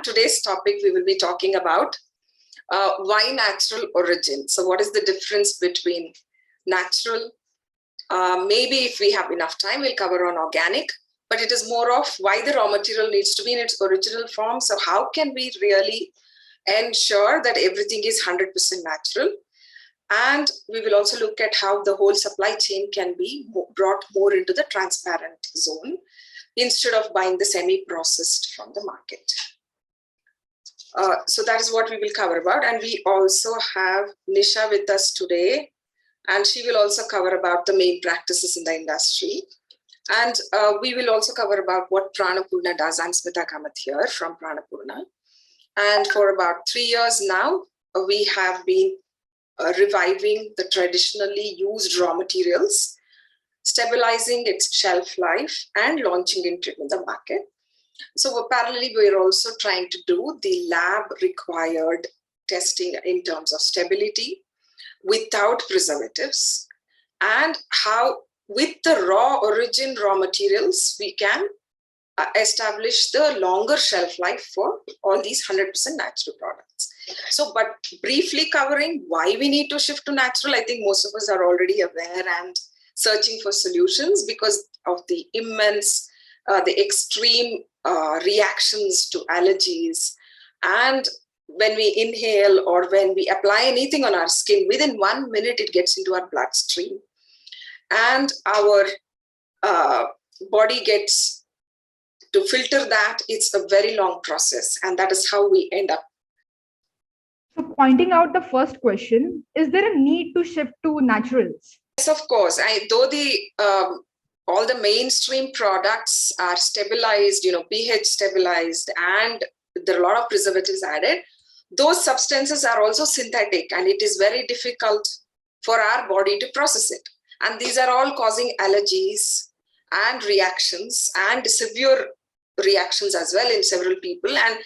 Today's topic, we will be talking about why natural origin. So what is the difference between natural? Maybe if we have enough time, we'll cover on organic, but it is more of why the raw material needs to be in its original form. So how can we really ensure that everything is 100% natural? And we will also look at how the whole supply chain can be brought more into the transparent zone instead of buying the semi-processed from the market. So that is what we will cover about. And we also have Nisha with us today, and she will also cover about the main practices in the industry. And we will also cover about what PraanaPoorna does. I'm Smita Kamath here from PraanaPoorna. And for about 3 years now, we have been reviving the traditionally used raw materials, stabilizing its shelf life, and launching it in the market. So parallelly, we're also trying to do the lab required testing in terms of stability without preservatives, and how with the raw origin raw materials, we can establish the longer shelf life for all these 100% natural products. So, but briefly covering why we need to shift to natural, I think most of us are already aware and searching for solutions because of the immense, the extreme reactions to allergies. And when we inhale or when we apply anything on our skin, within 1 minute, it gets into our bloodstream. And our body gets to filter that. It's a very long process. And that is how we end up. So pointing out the first question, is there a need to shift to naturals? Yes, of course. Though the all the mainstream products are stabilized, pH stabilized, and there are a lot of preservatives added, those substances are also synthetic, and it is very difficult for our body to process it. And these are all causing allergies and reactions and severe reactions as well in several people. And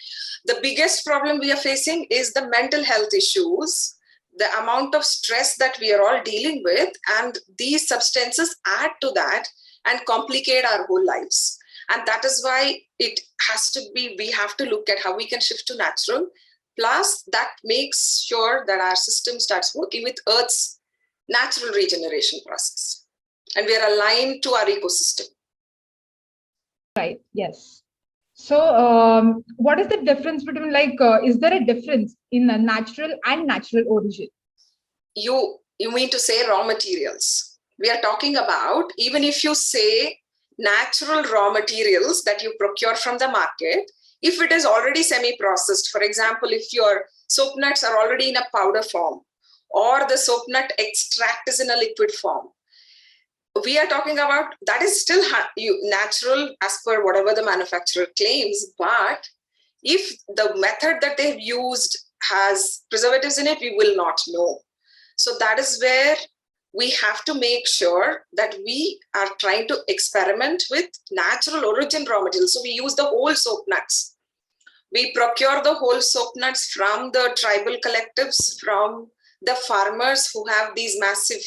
the biggest problem we are facing is the mental health issues, the amount of stress that we are all dealing with, and these substances add to that and complicate our whole lives. And that is why it has to be, we have to look at how we can shift to natural. Plus, that makes sure that our system starts working with Earth's natural regeneration process. And we are aligned to our ecosystem. Right, yes. So what is the difference between, is there a difference in a natural and natural origin? You mean to say raw materials? We are talking about, even if you say natural raw materials that you procure from the market, if it is already semi-processed, for example, if your soap nuts are already in a powder form, or the soap nut extract is in a liquid form, we are talking about that is still natural as per whatever the manufacturer claims. But if the method that they've used has preservatives in it, we will not know. So that is where we have to make sure that we are trying to experiment with natural origin raw materials. So we use the whole soap nuts. We procure the whole soap nuts from the tribal collectives, from the farmers who have these massive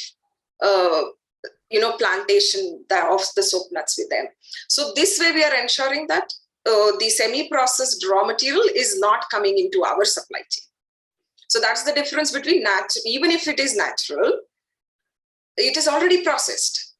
plantation of the soap nuts with them. So this way we are ensuring that the semi-processed raw material is not coming into our supply chain. So that's the difference between natural. Even if it is natural, it is already processed.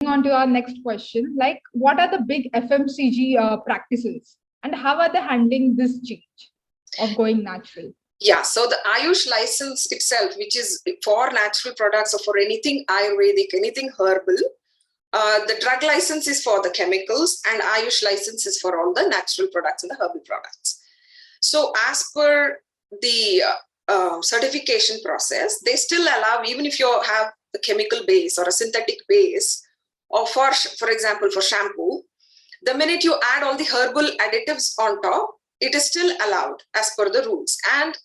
On to our next question, what are the big FMCG practices and how are they handling this change of going natural? Yeah, so the Ayush license itself, which is for natural products or for anything Ayurvedic, anything herbal, the drug license is for the chemicals and Ayush license is for all the natural products and the herbal products. So as per the certification process, they still allow, even if you have a chemical base or a synthetic base, or for example, for shampoo, the minute you add all the herbal additives on top, it is still allowed as per the rules. And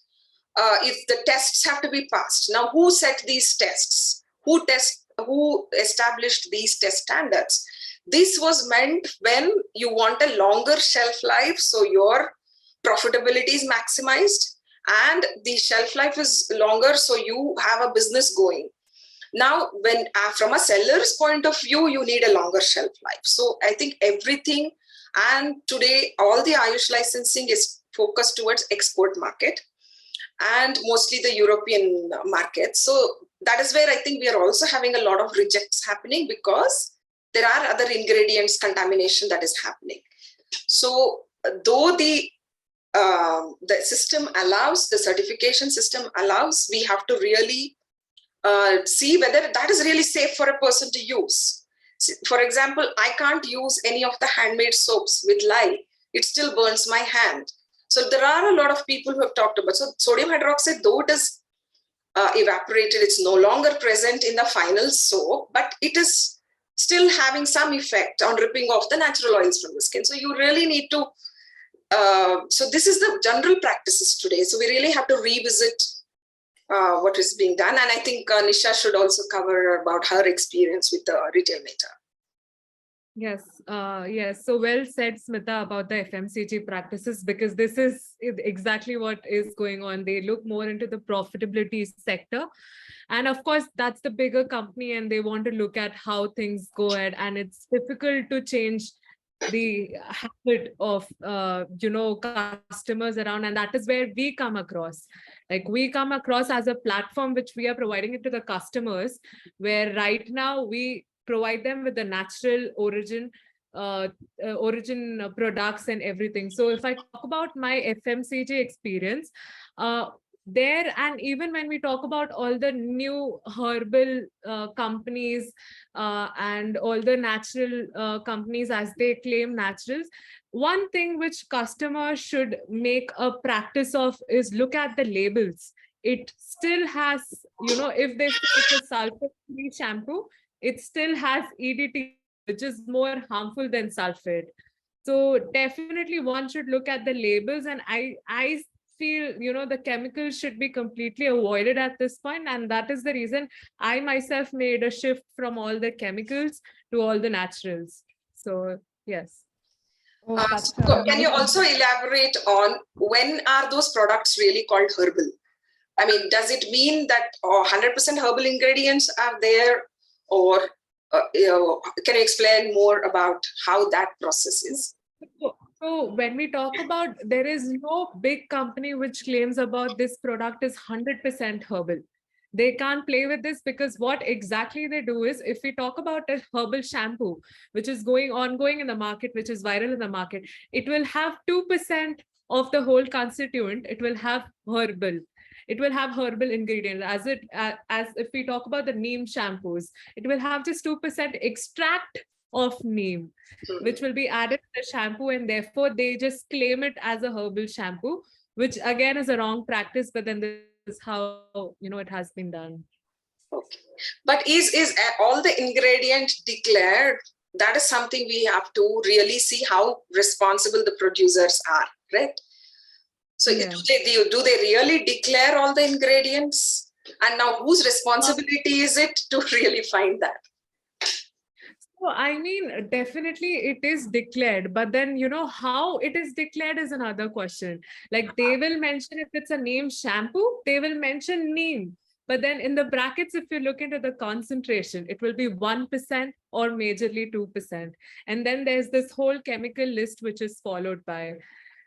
if the tests have to be passed. Now, who set these tests? Who established these test standards? This was meant when you want a longer shelf life, so your profitability is maximized and the shelf life is longer, so you have a business going. Now, when from a seller's point of view, you need a longer shelf life. So I think everything, and today all the Ayush licensing is focused towards export market and mostly the European market. So that is where I think we are also having a lot of rejects happening, because there are other ingredients contamination that is happening. So though the system allows, the certification system allows, we have to really see whether that is really safe for a person to use. For example, I can't use any of the handmade soaps with lye. It still burns my hand. So there are a lot of people who have talked about, so sodium hydroxide, though it is evaporated, it's no longer present in the final soap, but it is still having some effect on ripping off the natural oils from the skin. So you really need to, so this is the general practices today. So we really have to revisit what is being done. And I think Nisha should also cover about her experience with the retail meta. Yes, yes. So well said, Smita, about the FMCG practices, because this is exactly what is going on. They look more into the profitability sector. And of course, that's the bigger company, and they want to look at how things go ahead. And it's difficult to change the habit of, customers around. And that is where we come across. Like, we come across as a platform which we are providing it to the customers, where right now we provide them with the natural origin products and everything. So if I talk about my FMCG experience, there, and even when we talk about all the new herbal companies and all the natural companies, as they claim naturals, one thing which customers should make a practice of is look at the labels. It still has, if they say it's a sulfate-free shampoo, it still has EDT, which is more harmful than sulfate. So definitely one should look at the labels, and I feel, the chemicals should be completely avoided at this point. And that is the reason I myself made a shift from all the chemicals to all the naturals. So yes. Oh, that's So can you nice. also elaborate on when are those products really called herbal? I mean, does it mean that 100% herbal ingredients are there, or can you explain more about how that process is? So when we talk about, there is no big company which claims about this product is 100% herbal. They can't play with this, because what exactly they do is, if we talk about a herbal shampoo, which is ongoing in the market, which is viral in the market, it will have 2% of the whole constituent. It will have herbal. It will have herbal ingredients. As if we talk about the neem shampoos, it will have just 2% extract of neem, which will be added to the shampoo, and therefore they just claim it as a herbal shampoo, which again is a wrong practice. But then this is how it has been done. Okay, but is all the ingredients declared? That is something we have to really see how responsible the producers are, right? So Yeah. do they really declare all the ingredients? And now whose responsibility is it to really find that? So, I mean, definitely it is declared, but then, how it is declared is another question. Like, they will mention, if it's a neem shampoo, they will mention neem. But then in the brackets, if you look into the concentration, it will be 1% or majorly 2%. And then there's this whole chemical list which is followed by.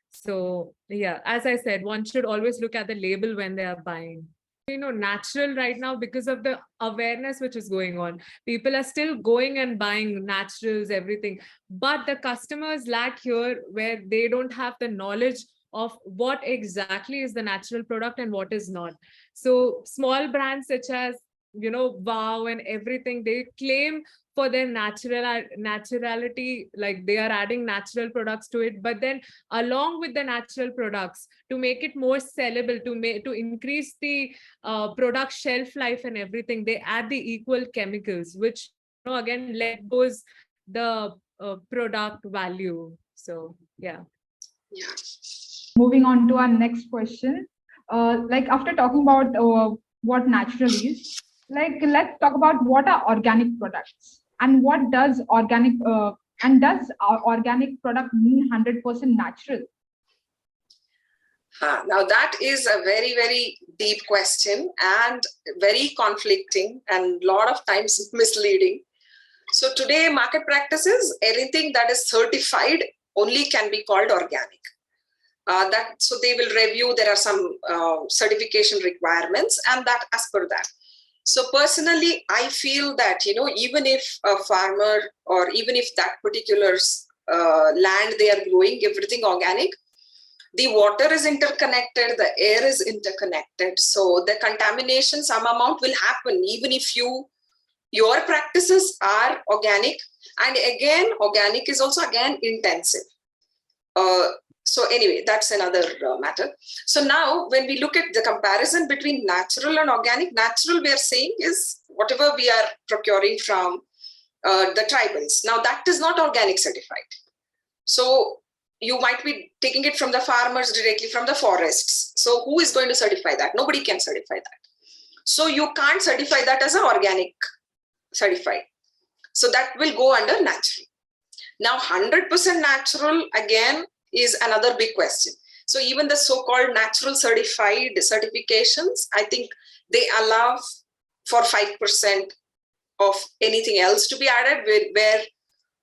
So yeah, as I said, one should always look at the label when they are buying. Natural right now, because of the awareness which is going on. People are still going and buying naturals, everything. But the customers lack here, where they don't have the knowledge of what exactly is the natural product and what is not. So small brands such as, Wow and everything, they claim for their naturality, like they are adding natural products to it. But then along with the natural products, to make it more sellable, to increase the product shelf life and everything, they add the equal chemicals, which again goes the product value. So yeah. Moving on to our next question. Like, after talking about what natural is, like, let's talk about what are organic products, and what does organic does our organic product mean 100% natural? Now that is a very, very deep question, and very conflicting, and a lot of times misleading. So today, market practices, anything that is certified only can be called organic. So they will review. There are some certification requirements, and that as per that. So personally, I feel that, even if a farmer or even if that particular land they are growing everything organic, the water is interconnected, the air is interconnected. So the contamination, some amount will happen, even if your practices are organic. And again, organic is also again intensive. So anyway, that's another matter. So now when we look at the comparison between natural and organic, natural we are saying is whatever we are procuring from the tribals. Now that is not organic certified. So you might be taking it from the farmers directly from the forests. So who is going to certify that? Nobody can certify that. So you can't certify that as an organic certified. So that will go under natural. Now 100% natural again is another big question. So even the so-called natural certified certifications, I think they allow for 5% of anything else to be added where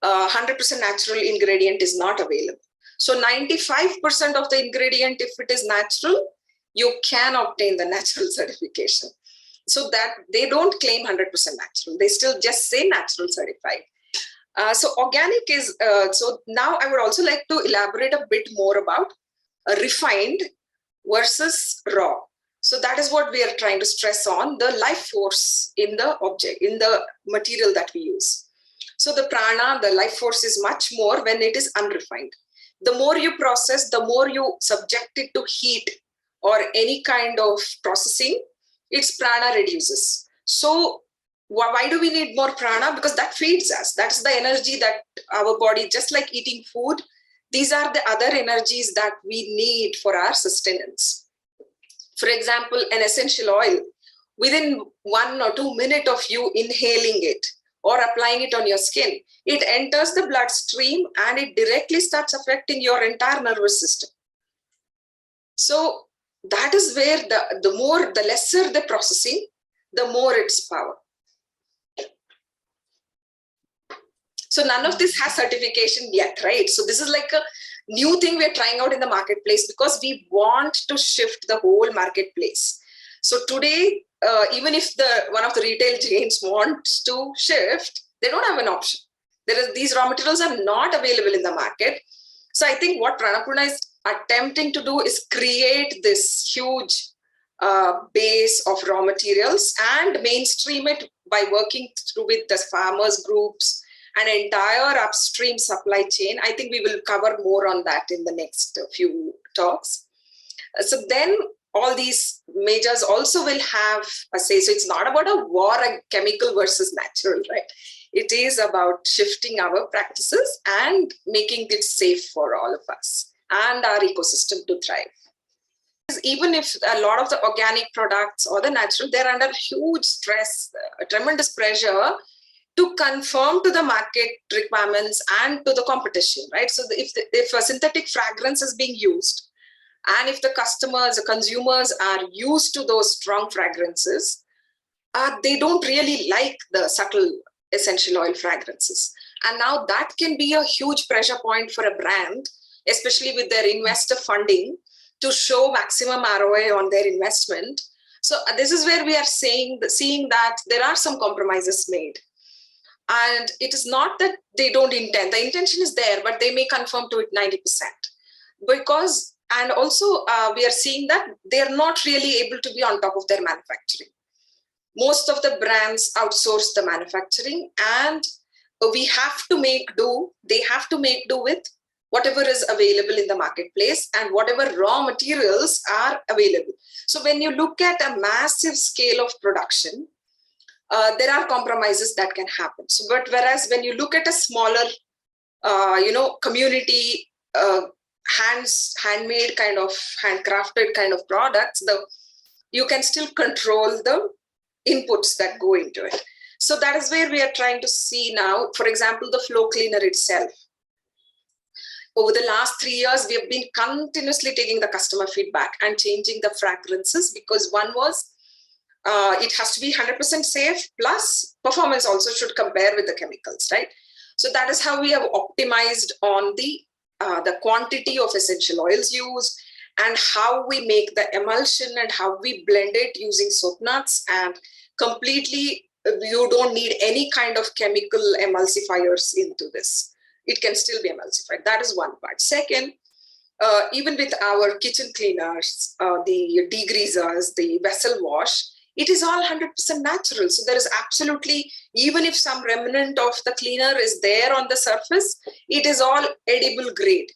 100% natural ingredient is not available. So 95% of the ingredient, if it is natural, you can obtain the natural certification. So that they don't claim 100% natural. They still just say natural certified. So organic is, so now I would also like to elaborate a bit more about refined versus raw. So that is what we are trying to stress on, the life force in the object, in the material that we use. So the prana, the life force is much more when it is unrefined. The more you process, the more you subject it to heat or any kind of processing, its prana reduces. So why do we need more prana? Because that feeds us. That's the energy that our body, just like eating food, these are the other energies that we need for our sustenance. For example, an essential oil, within 1 or 2 minutes of you inhaling it or applying it on your skin, it enters the bloodstream and it directly starts affecting your entire nervous system. So that is where the lesser the processing, the more its power. So none of this has certification yet, right? So this is like a new thing we're trying out in the marketplace because we want to shift the whole marketplace. So today, even if one of the retail chains wants to shift, they don't have an option. These raw materials are not available in the market. So I think what PraanaPoorna is attempting to do is create this huge base of raw materials and mainstream it by working through with the farmers groups, an entire upstream supply chain. I think we will cover more on that in the next few talks. So then all these majors also will have a say. So it's not about a war, a chemical versus natural, right? It is about shifting our practices and making it safe for all of us and our ecosystem to thrive. Even if a lot of the organic products or the natural, they're under huge stress, tremendous pressure to conform to the market requirements and to the competition, right? So if a synthetic fragrance is being used, and if the customers, the consumers are used to those strong fragrances, they don't really like the subtle essential oil fragrances. And now that can be a huge pressure point for a brand, especially with their investor funding, to show maximum ROI on their investment. So this is where we are seeing that there are some compromises made. And it is not that they don't intend. The intention is there, but they may conform to it 90%. And also we are seeing that they're not really able to be on top of their manufacturing. Most of the brands outsource the manufacturing, and we have to make do. They have to make do with whatever is available in the marketplace and whatever raw materials are available. So when you look at a massive scale of production, there are compromises that can happen. So, but whereas when you look at a smaller, community, handmade kind of, handcrafted kind of products, you can still control the inputs that go into it. So that is where we are trying to see now, for example, the flow cleaner itself. Over the last 3 years, we have been continuously taking the customer feedback and changing the fragrances, because one was, it has to be 100% safe, plus performance also should compare with the chemicals, right? So that is how we have optimized on the the quantity of essential oils used, and how we make the emulsion and how we blend it using soap nuts, and completely you don't need any kind of chemical emulsifiers into this. It can still be emulsified. That is one part. Second, even with our kitchen cleaners, the degreasers, the vessel wash, it is all 100% natural. So there is absolutely, even if some remnant of the cleaner is there on the surface, it is all edible grade.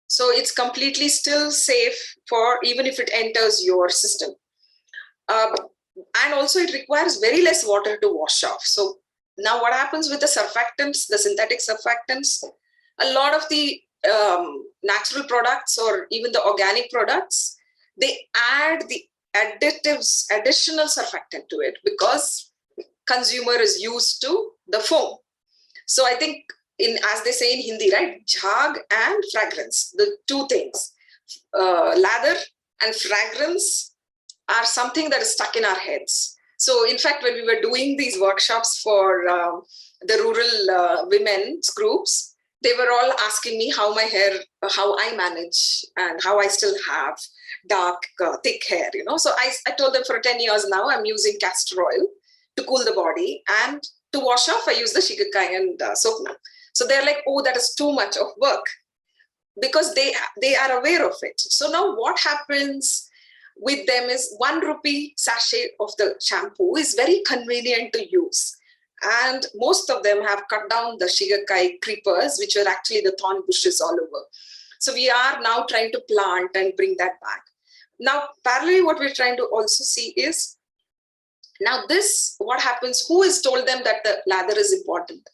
So it's completely still safe for even if it enters your system. And also it requires very less water to wash off. So now what happens with the surfactants, the synthetic surfactants, a lot of the natural products or even the organic products, they add the additives, additional surfactant to it because consumer is used to the foam. So I think as they say in Hindi, right, jhag and fragrance, the two things, lather and fragrance are something that is stuck in our heads. So in fact, when we were doing these workshops for the rural women's groups, they were all asking me how my hair, how I manage and how I still have dark, thick hair, you know. So I told them for 10 years now, I'm using castor oil to cool the body, and to wash off, I use the shigekai and soap nut. So they're like, oh, that is too much of work, because they are aware of it. So now what happens with them is 1 rupee sachet of the shampoo is very convenient to use. And most of them have cut down the shigekai creepers, which were actually the thorn bushes all over. So we are now trying to plant and bring that back. Now, parallelly, what we're trying to also see is, now this, what happens, who has told them that the lather is important?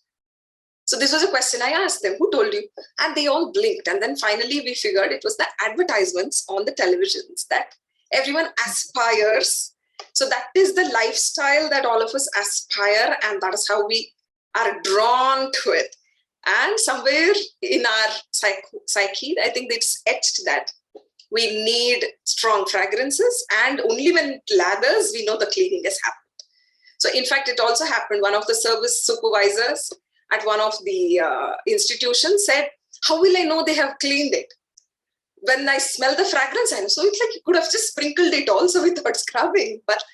So this was a question I asked them, who told you? And they all blinked. And then finally we figured it was the advertisements on the televisions that everyone aspires. So that is the lifestyle that all of us aspire, and that is how we are drawn to it. And somewhere in our psyche, I think it's etched that we need strong fragrances, and only when it lathers, we know the cleaning has happened. So in fact, it also happened, one of the service supervisors at one of the institutions said, how will I know they have cleaned it? When I smell the fragrance, I know. So it's like you could have just sprinkled it also without scrubbing. But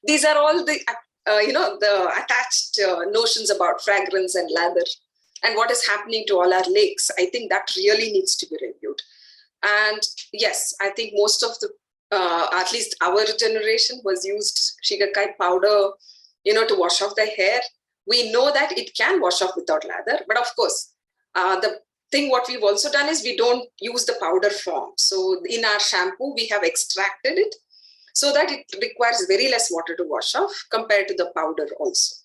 these are all the, the attached notions about fragrance and lather and what is happening to all our lakes. I think that really needs to be reviewed. And yes, I think most of the, at least our generation was used shigekai powder, to wash off the hair. We know that it can wash off without lather, but of course, the thing what we've also done is we don't use the powder form. So in our shampoo, we have extracted it so that it requires very less water to wash off compared to the powder also.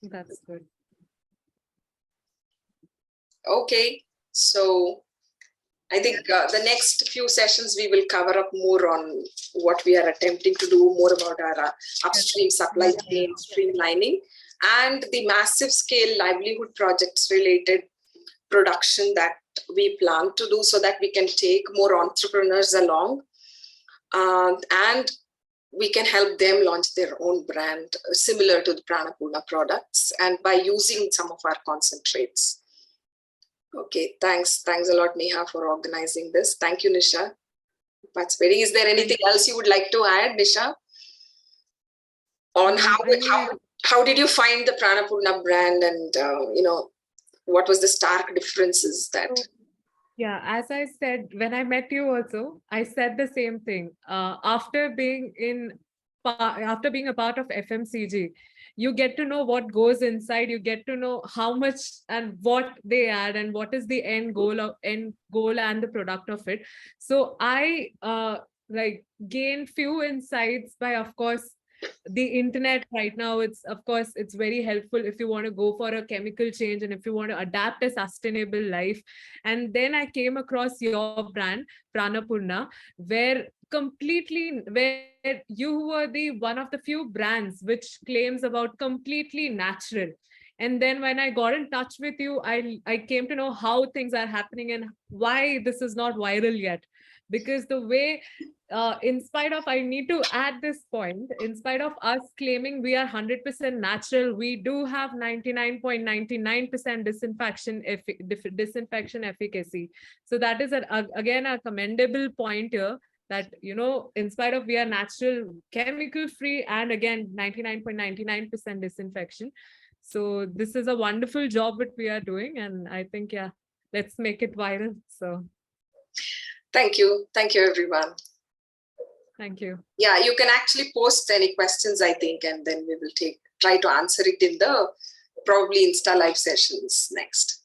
That's good. Okay, so I think the next few sessions we will cover up more on what we are attempting to do, more about our upstream supply chain streamlining and the massive scale livelihood projects related production that we plan to do so that we can take more entrepreneurs along and we can help them launch their own brand similar to the PraanaPoorna products and by using some of our concentrates. Okay, thanks a lot, Neha, for organizing this. Thank you, Nisha. Participating. Is there anything else you would like to add, Nisha? On how did you find the PraanaPoorna brand, and what was the stark differences that? Yeah, as I said, when I met you also, I said the same thing. After being a part of FMCG, you get to know what goes inside, you get to know how much and what they add and what is the end goal and the product of it. So I gained few insights by, of course, the internet right now. It's very helpful if you want to go for a chemical change and if you want to adapt a sustainable life. And then I came across your brand PraanaPoorna, where you were the one of the few brands which claims about completely natural. And then when I got in touch with you, I came to know how things are happening and why this is not viral yet. because the way, in spite of, I need to add this point, in spite of us claiming we are 100% natural, we do have 99.99% disinfection efficacy. So that is again a commendable point here, that, you know, in spite of we are natural, chemical free, and again 99.99% disinfection. So this is a wonderful job that we are doing, and I think, yeah, let's make it viral. So Thank you everyone. thank you. Yeah, you can actually post any questions, I think, and then we will try to answer it in the probably Insta live sessions next.